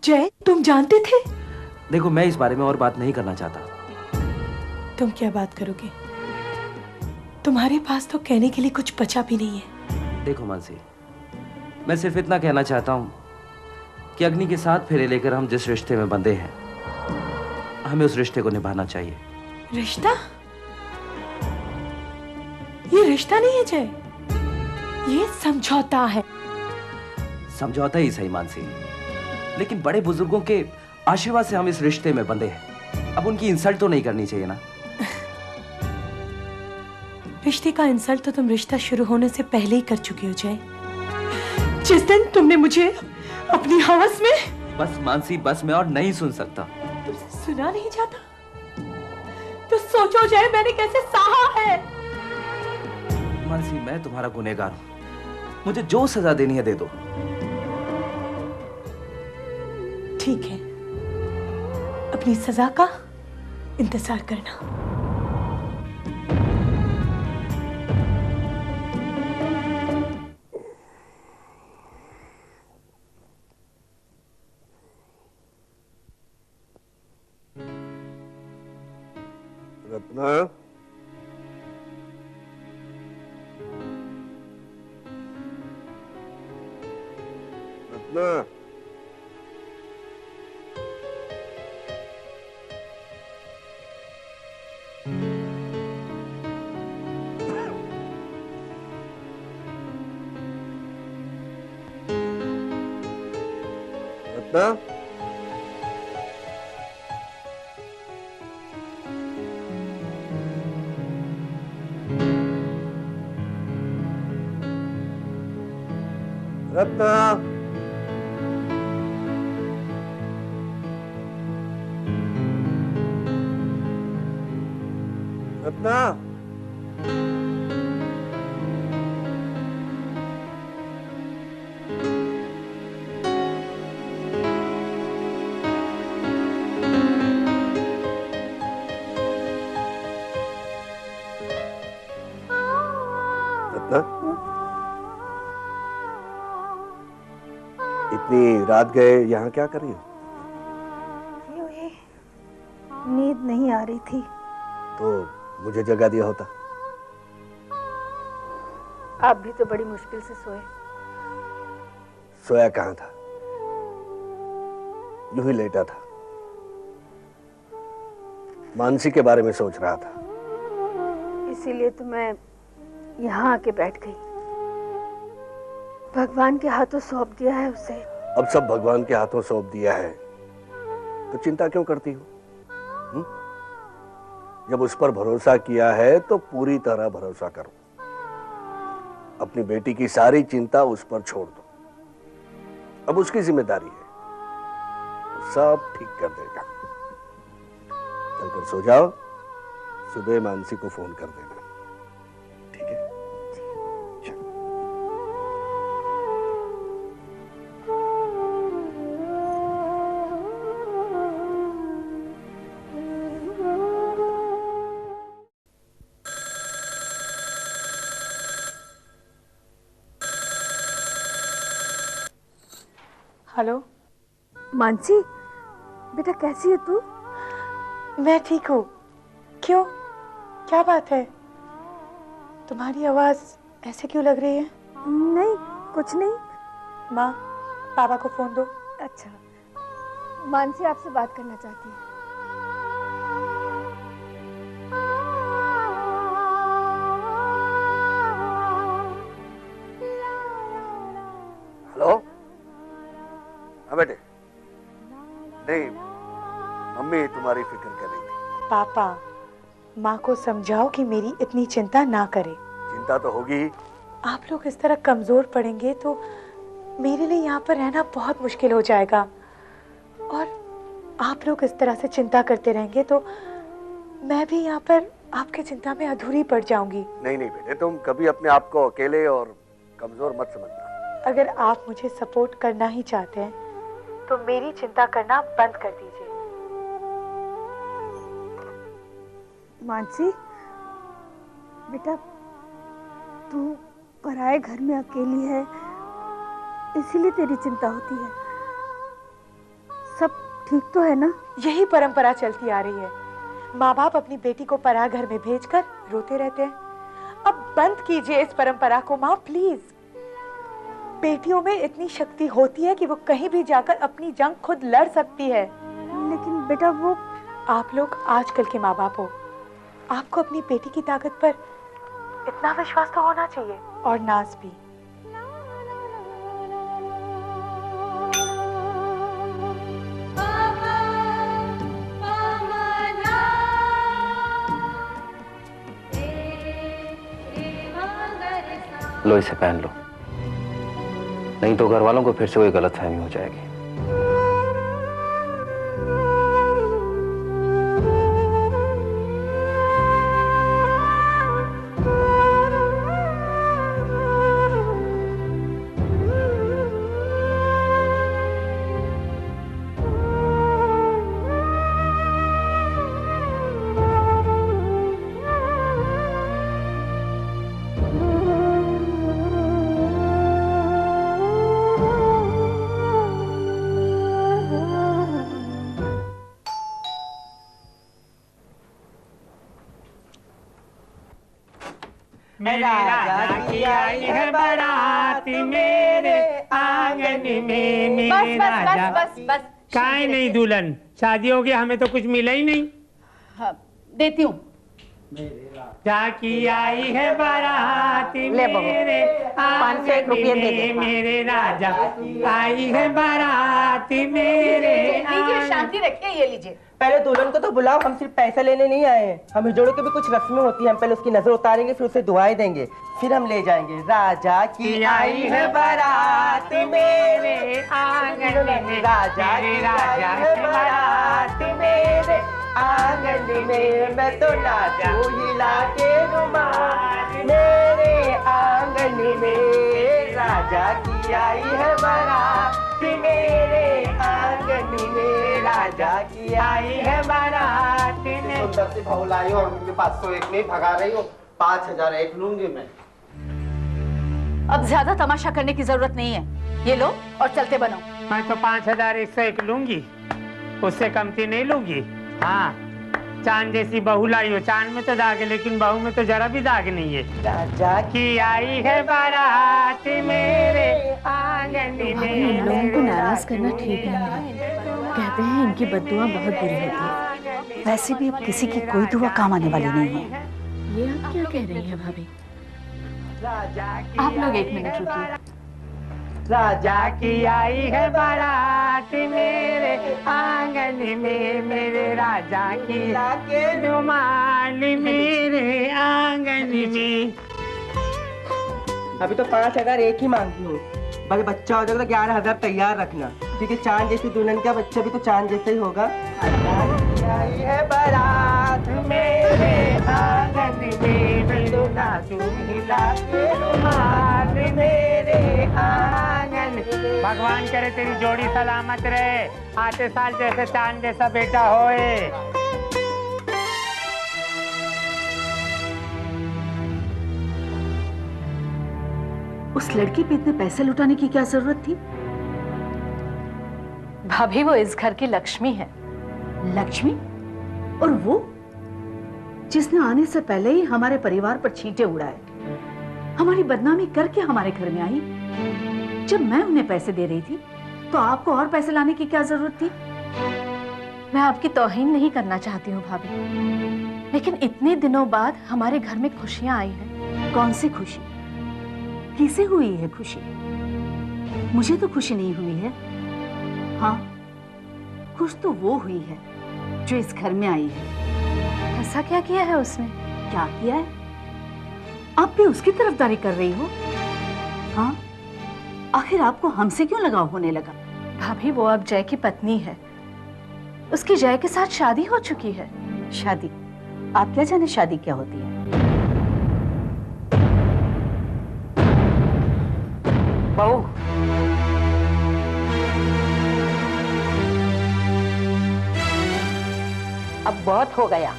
जय, तुम जानते थे? देखो, मैं इस बारे में और बात नहीं करना चाहता। तुम क्या बात करोगे? तुम्हारे पास तो कहने के लिए कुछ बचा भी नहीं है। देखो मानसी, मैं सिर्फ इतना कहना चाहता हूँ कि अग्नि के साथ फेरे लेकर हम जिस रिश्ते में बंधे हैं, हमें उस रिश्ते को निभाना चाहिए। रिश्ता? ये रिश्ता नहीं है जय, ये समझौता है। समझौता ही सही मानसी, लेकिन बड़े बुजुर्गों के आशीर्वाद से हम इस रिश्ते में बंधे हैं। अब उनकी इंसल्ट तो नहीं करनी चाहिए ना। रिश्ते का इंसल्ट तो तुम रिश्ता शुरू होने से पहले ही कर चुके हो जय। जिस दिन तुमने मुझे अपनी हवस में। बस मानसी, बस, मैं और नहीं सुन सकता। तुमसे सुना नहीं जाता तो सोचो जय, मैंने कैसे सहा है। मानसी, मैं तुम्हारा गुनहगार हूं, मुझे जो सजा देनी है दे दो। ठीक है, अपनी सजा का इंतजार करना। रत्ना, रत्ना, रत्ना, रत्ना, रत्ना, रत्ना, इतनी रात गए यहाँ क्या कर रही हो? यूं ही नींद नहीं आ रही थी। तो मुझे जगा दिया होता। आप भी तो बड़ी मुश्किल से सोए। सोया कहाँ था, यूं ही लेटा था, मानसी के बारे में सोच रहा था। इसीलिए तो मैं यहाँ आके बैठ गई। भगवान के हाथों सौंप दिया है उसे। अब सब भगवान के हाथों सौंप दिया है तो चिंता क्यों करती हो? जब उस पर भरोसा किया है तो पूरी तरह भरोसा करो। अपनी बेटी की सारी चिंता उस पर छोड़ दो। अब उसकी जिम्मेदारी है, वो सब ठीक कर देगा। चलकर सो जाओ, सुबह मानसी को फोन कर देना, ठीक है? हेलो मानसी, बेटा कैसी है तू? मैं ठीक हूँ। क्यों, क्या बात है? तुम्हारी आवाज ऐसे क्यों लग रही है? नहीं, कुछ नहीं। माँ, पापा को फोन दो। अच्छा, मानसी आपसे बात करना चाहती है। हेलो, हाँ बेटे। नहीं, मम्मी तुम्हारी फिक्र कर रही थी। पापा, माँ को समझाओ कि मेरी इतनी चिंता ना करे। चिंता तो होगी ही। आप लोग इस तरह कमजोर पड़ेंगे तो मेरे लिए यहाँ पर रहना बहुत मुश्किल हो जाएगा, और आप लोग इस तरह से चिंता करते रहेंगे तो मैं भी यहाँ पर आपकी चिंता में अधूरी पड़ जाऊंगी। नहीं नहीं बेटे, तुम कभी अपने आप को अकेले और कमजोर मत समझना। अगर आप मुझे सपोर्ट करना ही चाहते हैं तो मेरी चिंता करना बंद कर दीजिए। मानसी, बेटा तू पराए घर में अकेली है, इसीलिए तेरी चिंता होती है। सब ठीक तो है ना? यही परंपरा चलती आ रही है। माँ बाप अपनी बेटी को पराया घर में भेजकर रोते रहते हैं। अब बंद कीजिए इस परंपरा को माँ, प्लीज। बेटियों में इतनी शक्ति होती है कि वो कहीं भी जाकर अपनी जंग खुद लड़ सकती है। लेकिन बेटा वो, आप लोग आजकल के माँ बाप हो, आपको अपनी बेटी की ताकत पर इतना विश्वास तो होना चाहिए, और नाज भी। लो इसे पहन लो, नहीं तो घर वालों को फिर से कोई गलतफहमी हो जाएगी। मेरे राजा की आई है बारात मेरे आंगन में, मेरे राजा। बस काहे नहीं दुल्हन, शादी हो गई, हमें तो कुछ मिला ही नहीं। हाँ, देती हूँ। राजा की आई है बारात मेरे आंगन में, मेरे राजा आई है बारात मेरे। लीजिए, शांति रखिए, ये लीजिए। पहले दुल्हन को तो बुलाओ, हम सिर्फ पैसा लेने नहीं आए हैं। हम हिजोड़ों की भी कुछ रस्में होती हैं, हम पहले उसकी नजर उतारेंगे, फिर उसे दुआएं देंगे, फिर हम ले जाएंगे। राजा की आई है बारात मेरे आंगन में, राजा की आई है बारात मेरे आंगन में, मैं तो नाचूं हिला के रुमाल मेरे आंगन में। राजा की आई है बारात मेरे आंगन में, राजा की आई है बारात में। सुंदर सी बहू लाई हो, और 501 में भगा रही हो। 5001 लूंगी मैं। अब ज्यादा तमाशा करने की जरूरत नहीं है, ये लो और चलते बनो। मैं तो 5101 लूंगी, उससे कमती नहीं लूंगी। हाँ, चांद जैसी बहू लाई हो, चांद में तो दाग है लेकिन बहू में तो जरा भी दाग नहीं है। राजा की आई है बारात मेरे आंगन में। लोगों को नाराज करना ठीक नहीं है, कहते हैं इनकी बद्दुआ बहुत बुरी होती है। वैसे भी अब किसी की कोई दुआ काम आने वाली नहीं है। ये आप क्या कह रही हैं भाभी? आप लोग 1 मिनट रुकिए। राजा की आई है बारात मेरे आंगन में, मेरे राजा की रुमाल मेरे आंगन में। अभी तो 5001 ही मांगती हूँ, बाकी बच्चा हो जाएगा तो 11000 तैयार रखना, क्योंकि चांद जैसी दुल्हन का बच्चा भी तो चांद जैसे ही होगा। आई है बारात मेरे आंगन में, मैं तो नाचूं हिला के रुमाल मेरे आंगन। भगवान करे तेरी जोड़ी सलामत रहे, आते साल जैसे चांद जैसा बेटा होए। उस लड़की पे इतने पैसे लुटाने की क्या जरूरत थी? भाभी, वो इस घर की लक्ष्मी है। लक्ष्मी? और वो जिसने आने से पहले ही हमारे परिवार पर छींटे उड़ाए, हमारी बदनामी करके हमारे घर में आई। जब मैं उन्हें पैसे दे रही थी तो आपको और पैसे लाने की क्या जरूरत थी? मैं आपकी तौहीन नहीं करना चाहती हूँ भाभी, लेकिन इतने दिनों बाद हमारे घर में खुशियाँ आई हैं। कौन सी खुशी? किसे हुई है खुशी? मुझे तो खुशी नहीं हुई है। हाँ, खुश तो वो हुई है जो इस घर में आई है। ऐसा क्या किया है उसने? क्या किया है? आप भी उसकी तरफदारी कर रही हो? हाँ, आखिर आपको हमसे क्यों लगाव होने लगा? भाभी, वो अब जय की पत्नी है, उसकी जय के साथ शादी हो चुकी है। शादी? आप क्या जाने शादी क्या होती है? बहू, अब बहुत हो गया।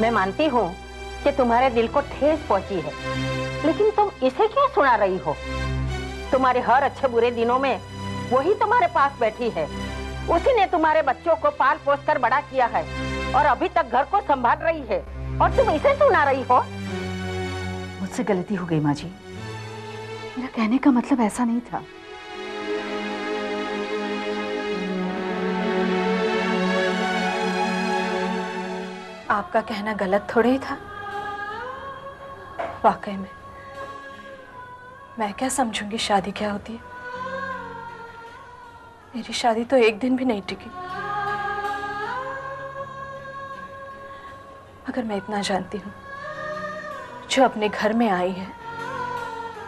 मैं मानती हूँ कि तुम्हारे दिल को ठेस पहुंची है, लेकिन तुम इसे क्यों सुना रही हो? तुम्हारे हर अच्छे बुरे दिनों में वही तुम्हारे पास बैठी है, उसी ने तुम्हारे बच्चों को पाल पोस कर बड़ा किया है और अभी तक घर को संभाल रही है और तुम इसे सुना रही हो। मुझसे गलती हो गई माँ जी, मेरा कहने का मतलब ऐसा नहीं था। आपका कहना गलत थोड़े ही था। वाकई में मैं क्या समझूंगी शादी क्या होती है। मेरी शादी तो एक दिन भी नहीं टिकी। मगर मैं इतना जानती हूँ, जो अपने घर में आई है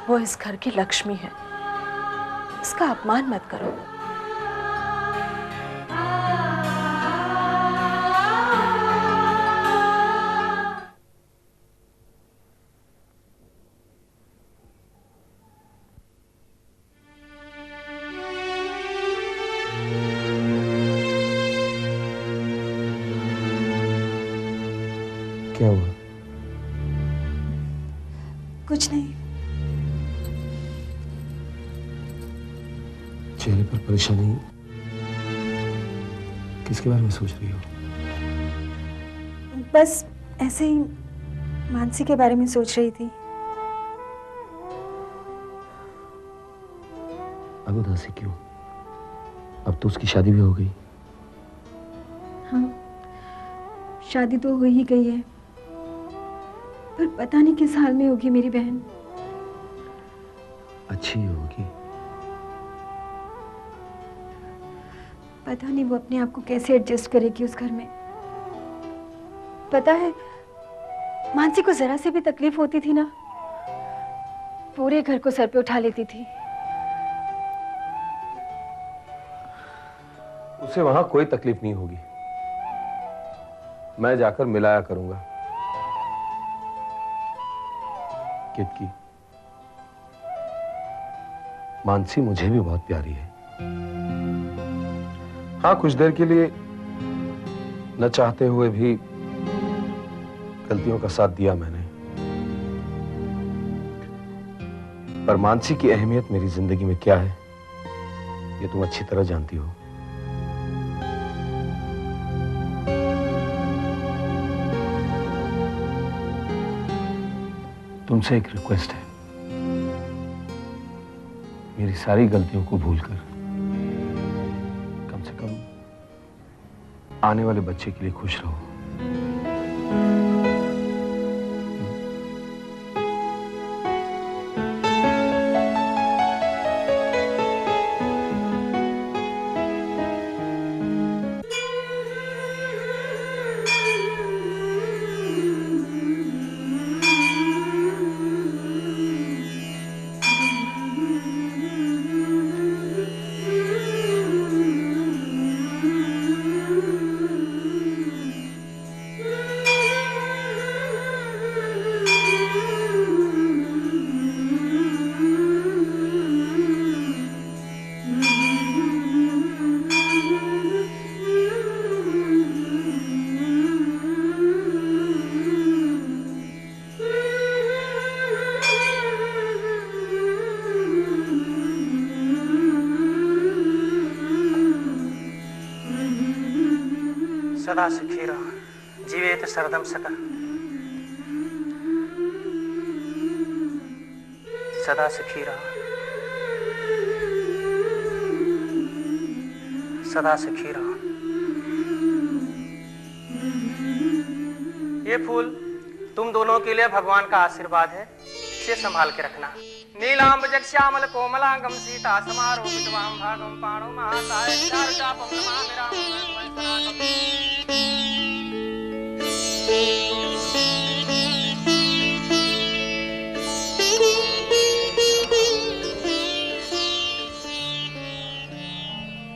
वो इस घर की लक्ष्मी है। इसका अपमान मत करो। क्या हुआ? कुछ नहीं। चेहरे पर परेशानी, किसके बारे में सोच रही हो? बस ऐसे ही मानसी के बारे में सोच रही थी। अब उदासी क्यों? अब तो उसकी शादी भी हो गई। हाँ, शादी तो हो ही गई है, पर पता नहीं किस हाल में होगी मेरी बहन। अच्छी होगी। पता नहीं वो अपने आप को कैसे एडजस्ट करेगी उस घर में। पता है, मानसी को जरा से भी तकलीफ होती थी ना, पूरे घर को सर पे उठा लेती थी। उसे वहां कोई तकलीफ नहीं होगी। मैं जाकर मिलाया करूंगा। कितकी, मानसी मुझे भी बहुत प्यारी है। हाँ, कुछ देर के लिए न चाहते हुए भी गलतियों का साथ दिया मैंने, पर मानसी की अहमियत मेरी जिंदगी में क्या है ये तुम अच्छी तरह जानती हो। तुमसे एक रिक्वेस्ट है, मेरी सारी गलतियों को भूलकर कम से कम आने वाले बच्चे के लिए खुश रहो। सदा सुखी रहो, जीवेत सरदम सका। सदा सुखी रहो, सदा सुखी रहो। ये फूल तुम दोनों के लिए भगवान का आशीर्वाद है, इसे संभाल के रखना। नीलांब जगश्यामल कोमलांगम सीता समारोहितवाम भागम पाणो महाताय चारुचापम नमामि रामं।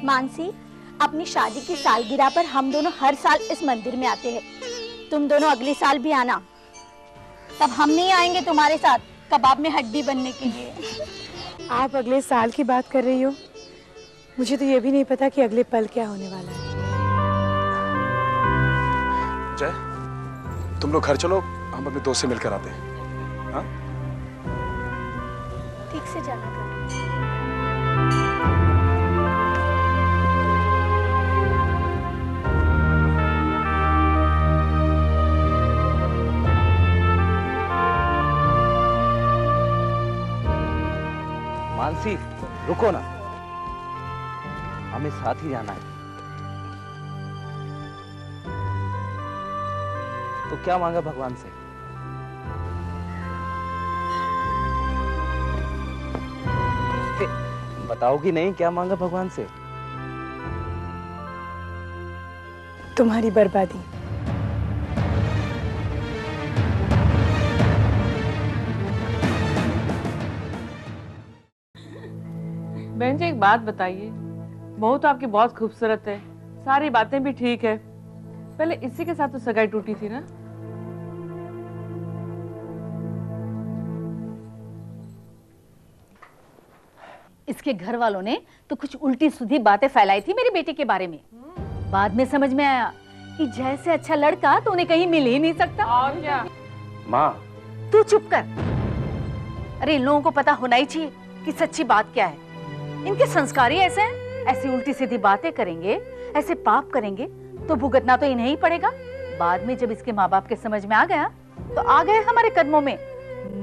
मानसी, अपनी शादी की सालगिरह पर हम दोनों हर साल इस मंदिर में आते हैं। तुम दोनों अगले साल भी आना। तब हम नहीं आएंगे तुम्हारे साथ कबाब में हड्डी बनने के लिए। आप अगले साल की बात कर रही हो? मुझे तो ये भी नहीं पता कि अगले पल क्या होने वाला है। जय, तुम लोग घर चलो, हम अपने दोस्त से मिलकर आते हैं। हाँ? ठीक से जाना। मानसी रुको ना, हमें साथ ही जाना है। तो क्या मांगा भगवान से? बताओगी नहीं क्या मांगा भगवान से? तुम्हारी बर्बादी। बहन जी एक बात बताइए, बहू तो आपकी बहुत खूबसूरत है, सारी बातें भी ठीक है, पहले इसी के साथ तो सगाई टूटी थी ना? इसके घर वालों ने तो कुछ उल्टी सीधी बातें फैलाई थी मेरी बेटी के बारे में। बाद में समझ में आया कि जैसे अच्छा लड़का तो उन्हें कहीं मिल ही नहीं सकता। और क्या? माँ तू चुप कर। अरे इन लोगों को पता होना ही चाहिए कि सच्ची बात क्या है। इनके संस्कार ही ऐसे हैं, ऐसी उल्टी सीधी बातें करेंगे, ऐसे पाप करेंगे तो भुगतना तो इन्हें ही पड़ेगा। बाद में जब इसके माँ बाप के समझ में आ गया तो आ गए हमारे कदमों में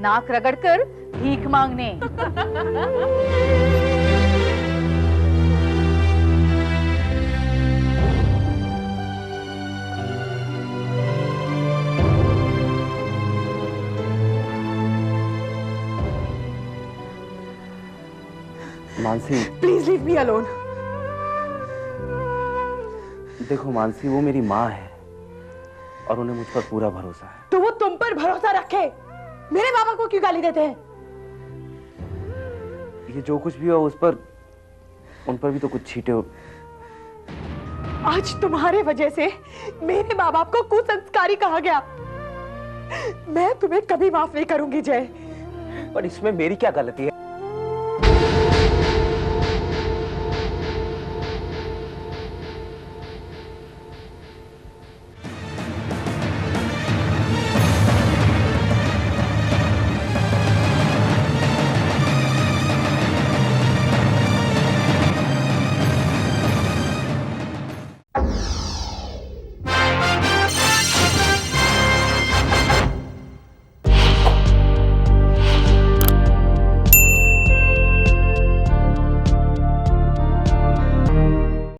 नाक रगड़कर भीख मांगने। Mansi please leave me alone. देखो मानसी, वो मेरी माँ है और उन्हें मुझ पर पूरा भरोसा है। तो वो तुम पर भरोसा रखे, मेरे बाबा को क्यों गाली देते हैं? ये जो कुछ भी हो उस पर, उन पर भी तो कुछ छींटे हो। आज तुम्हारे वजह से मेरे माँ बाप को कुसंस्कारी कहा गया। मैं तुम्हें कभी माफ नहीं करूंगी जय। पर इसमें मेरी क्या गलती है?